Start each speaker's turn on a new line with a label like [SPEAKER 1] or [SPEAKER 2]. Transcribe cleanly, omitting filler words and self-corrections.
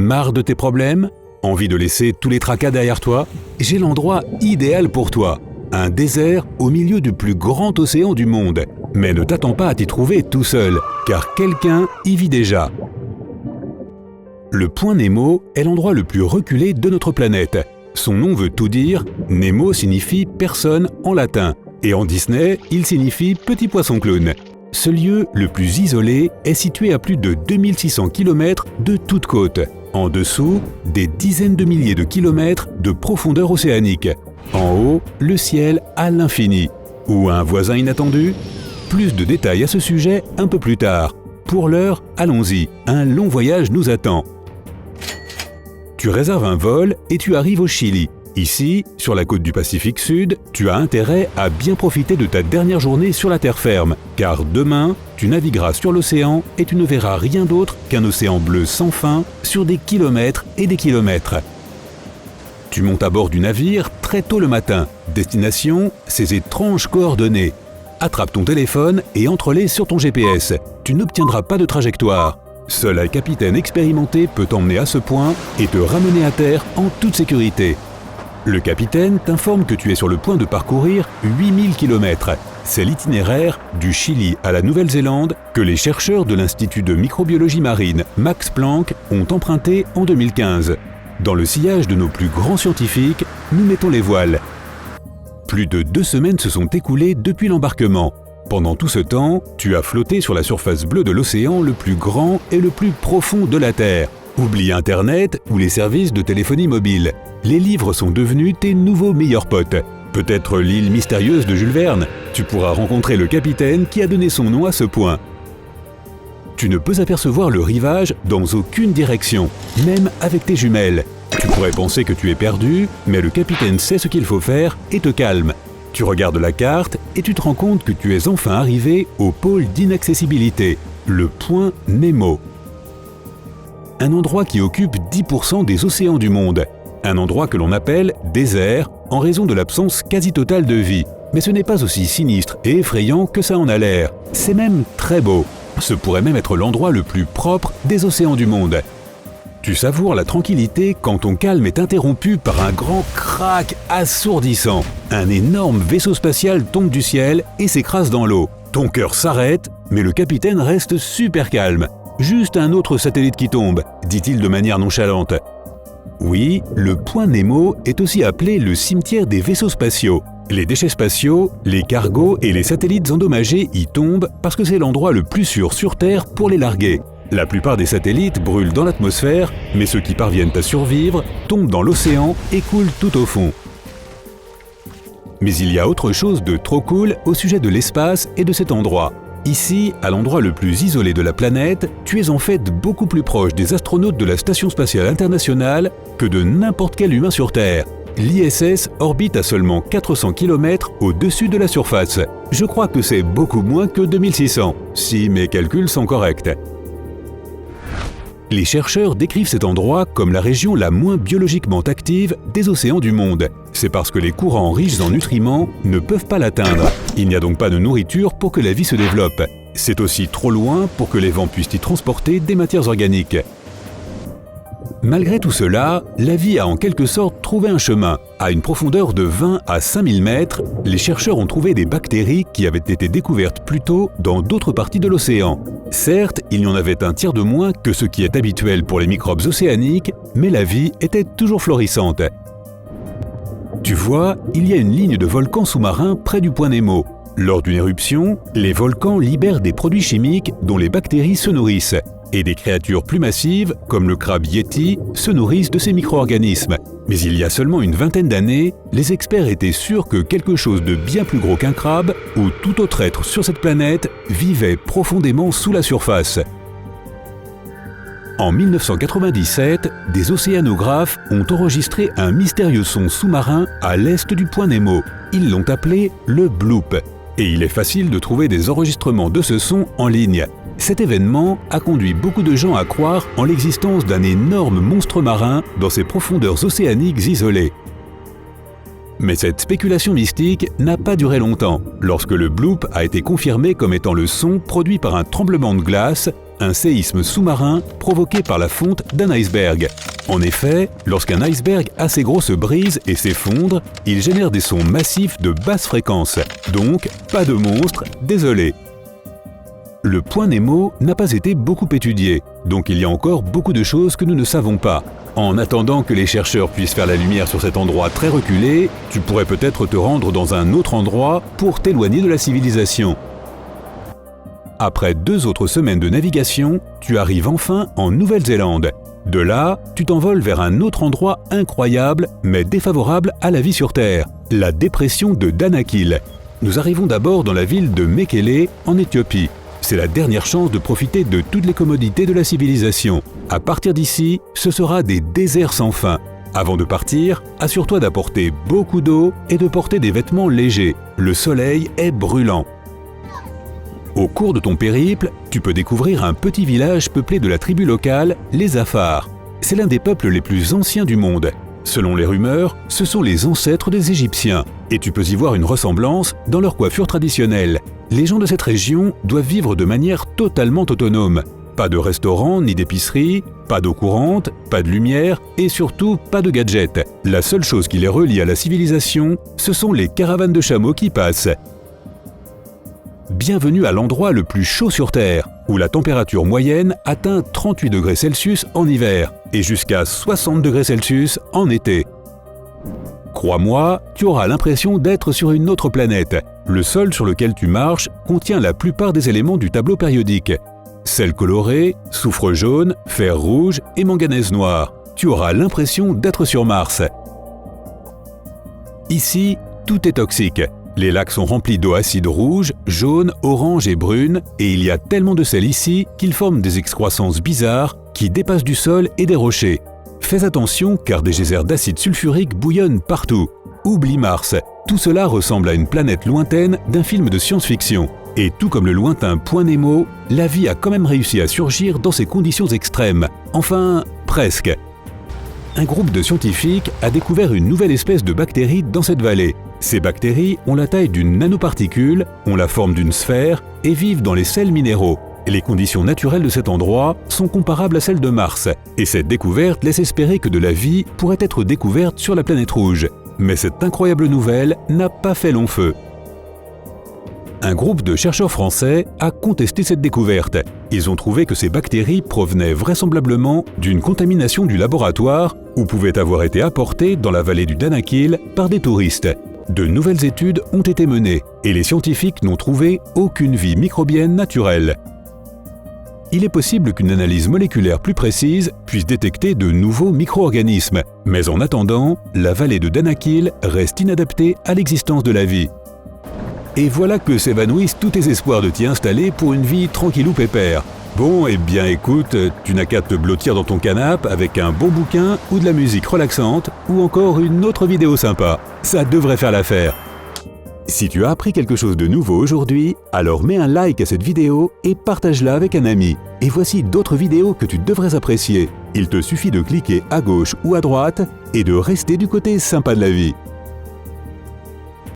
[SPEAKER 1] Marre de tes problèmes? Envie de laisser tous les tracas derrière toi? J'ai l'endroit idéal pour toi. Un désert au milieu du plus grand océan du monde. Mais ne t'attends pas à t'y trouver tout seul, car quelqu'un y vit déjà. Le point Nemo est l'endroit le plus reculé de notre planète. Son nom veut tout dire, Nemo signifie « personne » en latin, et en Disney, il signifie « petit poisson clown ». Ce lieu le plus isolé est situé à plus de 2600 km de toute côte, en dessous des dizaines de milliers de kilomètres de profondeur océanique. En haut, le ciel à l'infini. Ou un voisin inattendu? Plus de détails à ce sujet un peu plus tard. Pour l'heure, allons-y, un long voyage nous attend. Tu réserves un vol et tu arrives au Chili. Ici, sur la côte du Pacifique Sud, tu as intérêt à bien profiter de ta dernière journée sur la terre ferme, car demain, tu navigueras sur l'océan et tu ne verras rien d'autre qu'un océan bleu sans fin sur des kilomètres et des kilomètres. Tu montes à bord du navire très tôt le matin. Destination, ces étranges coordonnées. Attrape ton téléphone et entre-les sur ton GPS. Tu n'obtiendras pas de trajectoire. Seul un capitaine expérimenté peut t'emmener à ce point et te ramener à terre en toute sécurité. Le capitaine t'informe que tu es sur le point de parcourir 8000 km. C'est l'itinéraire du Chili à la Nouvelle-Zélande que les chercheurs de l'Institut de microbiologie marine Max Planck ont emprunté en 2015. Dans le sillage de nos plus grands scientifiques, nous mettons les voiles. Plus de 2 semaines se sont écoulées depuis l'embarquement. Pendant tout ce temps, tu as flotté sur la surface bleue de l'océan le plus grand et le plus profond de la Terre. Oublie Internet ou les services de téléphonie mobile. Les livres sont devenus tes nouveaux meilleurs potes. Peut-être l'île mystérieuse de Jules Verne. Tu pourras rencontrer le capitaine qui a donné son nom à ce point. Tu ne peux apercevoir le rivage dans aucune direction, même avec tes jumelles. Tu pourrais penser que tu es perdu, mais le capitaine sait ce qu'il faut faire et te calme. Tu regardes la carte et tu te rends compte que tu es enfin arrivé au pôle d'inaccessibilité, le point Nemo. Un endroit qui occupe 10% des océans du monde. Un endroit que l'on appelle désert en raison de l'absence quasi totale de vie. Mais ce n'est pas aussi sinistre et effrayant que ça en a l'air. C'est même très beau. Ce pourrait même être l'endroit le plus propre des océans du monde. Tu savoures la tranquillité quand ton calme est interrompu par un grand crack assourdissant. Un énorme vaisseau spatial tombe du ciel et s'écrase dans l'eau. Ton cœur s'arrête, mais le capitaine reste super calme. « Juste un autre satellite qui tombe », dit-il de manière nonchalante. Oui, le point Nemo est aussi appelé le cimetière des vaisseaux spatiaux. Les déchets spatiaux, les cargos et les satellites endommagés y tombent parce que c'est l'endroit le plus sûr sur Terre pour les larguer. La plupart des satellites brûlent dans l'atmosphère, mais ceux qui parviennent à survivre tombent dans l'océan et coulent tout au fond. Mais il y a autre chose de trop cool au sujet de l'espace et de cet endroit. Ici, à l'endroit le plus isolé de la planète, tu es en fait beaucoup plus proche des astronautes de la Station spatiale internationale que de n'importe quel humain sur Terre. L'ISS orbite à seulement 400 km au-dessus de la surface. Je crois que c'est beaucoup moins que 2600, si mes calculs sont corrects. Les chercheurs décrivent cet endroit comme la région la moins biologiquement active des océans du monde. C'est parce que les courants riches en nutriments ne peuvent pas l'atteindre. Il n'y a donc pas de nourriture pour que la vie se développe. C'est aussi trop loin pour que les vents puissent y transporter des matières organiques. Malgré tout cela, la vie a en quelque sorte trouvé un chemin. À une profondeur de 20 à 5000 mètres, les chercheurs ont trouvé des bactéries qui avaient été découvertes plus tôt dans d'autres parties de l'océan. Certes, il y en avait un tiers de moins que ce qui est habituel pour les microbes océaniques, mais la vie était toujours florissante. Tu vois, il y a une ligne de volcans sous-marins près du point Nemo. Lors d'une éruption, les volcans libèrent des produits chimiques dont les bactéries se nourrissent. Et des créatures plus massives, comme le crabe Yeti, se nourrissent de ces micro-organismes. Mais il y a seulement une vingtaine d'années, les experts étaient sûrs que quelque chose de bien plus gros qu'un crabe, ou tout autre être sur cette planète, vivait profondément sous la surface. En 1997, des océanographes ont enregistré un mystérieux son sous-marin à l'est du point Nemo. Ils l'ont appelé le bloop. Et il est facile de trouver des enregistrements de ce son en ligne. Cet événement a conduit beaucoup de gens à croire en l'existence d'un énorme monstre marin dans ces profondeurs océaniques isolées. Mais cette spéculation mystique n'a pas duré longtemps. Lorsque le bloop a été confirmé comme étant le son produit par un tremblement de glace, un séisme sous-marin provoqué par la fonte d'un iceberg. En effet, lorsqu'un iceberg assez gros se brise et s'effondre, il génère des sons massifs de basse fréquence. Donc, pas de monstre, désolé. Le point Nemo n'a pas été beaucoup étudié, donc il y a encore beaucoup de choses que nous ne savons pas. En attendant que les chercheurs puissent faire la lumière sur cet endroit très reculé, tu pourrais peut-être te rendre dans un autre endroit pour t'éloigner de la civilisation. Après 2 autres semaines de navigation, tu arrives enfin en Nouvelle-Zélande. De là, tu t'envoles vers un autre endroit incroyable, mais défavorable à la vie sur Terre, la dépression de Danakil. Nous arrivons d'abord dans la ville de Mekele, en Éthiopie. C'est la dernière chance de profiter de toutes les commodités de la civilisation. À partir d'ici, ce sera des déserts sans fin. Avant de partir, assure-toi d'apporter beaucoup d'eau et de porter des vêtements légers. Le soleil est brûlant. Au cours de ton périple, tu peux découvrir un petit village peuplé de la tribu locale, les Afars. C'est l'un des peuples les plus anciens du monde. Selon les rumeurs, ce sont les ancêtres des Égyptiens. Et tu peux y voir une ressemblance dans leur coiffure traditionnelle. Les gens de cette région doivent vivre de manière totalement autonome. Pas de restaurant ni d'épicerie, pas d'eau courante, pas de lumière et surtout pas de gadgets. La seule chose qui les relie à la civilisation, ce sont les caravanes de chameaux qui passent. Bienvenue à l'endroit le plus chaud sur Terre, où la température moyenne atteint 38 degrés Celsius en hiver et jusqu'à 60 degrés Celsius en été. Crois-moi, tu auras l'impression d'être sur une autre planète. Le sol sur lequel tu marches contient la plupart des éléments du tableau périodique. Sel coloré, soufre jaune, fer rouge et manganèse noire. Tu auras l'impression d'être sur Mars. Ici, tout est toxique. Les lacs sont remplis d'eau acide rouge, jaune, orange et brune, et il y a tellement de sel ici qu'ils forment des excroissances bizarres qui dépassent du sol et des rochers. Fais attention car des geysers d'acide sulfurique bouillonnent partout. Oublie Mars, tout cela ressemble à une planète lointaine d'un film de science-fiction. Et tout comme le lointain Point Nemo, la vie a quand même réussi à surgir dans ces conditions extrêmes. Enfin, presque. Un groupe de scientifiques a découvert une nouvelle espèce de bactérie dans cette vallée. Ces bactéries ont la taille d'une nanoparticule, ont la forme d'une sphère et vivent dans les sels minéraux. Les conditions naturelles de cet endroit sont comparables à celles de Mars. Et cette découverte laisse espérer que de la vie pourrait être découverte sur la planète rouge. Mais cette incroyable nouvelle n'a pas fait long feu. Un groupe de chercheurs français a contesté cette découverte. Ils ont trouvé que ces bactéries provenaient vraisemblablement d'une contamination du laboratoire ou pouvaient avoir été apportées dans la vallée du Danakil par des touristes. De nouvelles études ont été menées et les scientifiques n'ont trouvé aucune vie microbienne naturelle. Il est possible qu'une analyse moléculaire plus précise puisse détecter de nouveaux micro-organismes, mais en attendant, la vallée de Danakil reste inadaptée à l'existence de la vie. Et voilà que s'évanouissent tous tes espoirs de t'y installer pour une vie tranquillou pépère. Bon, eh bien écoute, tu n'as qu'à te blottir dans ton canapé avec un bon bouquin ou de la musique relaxante ou encore une autre vidéo sympa. Ça devrait faire l'affaire. Si tu as appris quelque chose de nouveau aujourd'hui, alors mets un like à cette vidéo et partage-la avec un ami. Et voici d'autres vidéos que tu devrais apprécier. Il te suffit de cliquer à gauche ou à droite et de rester du côté sympa de la vie.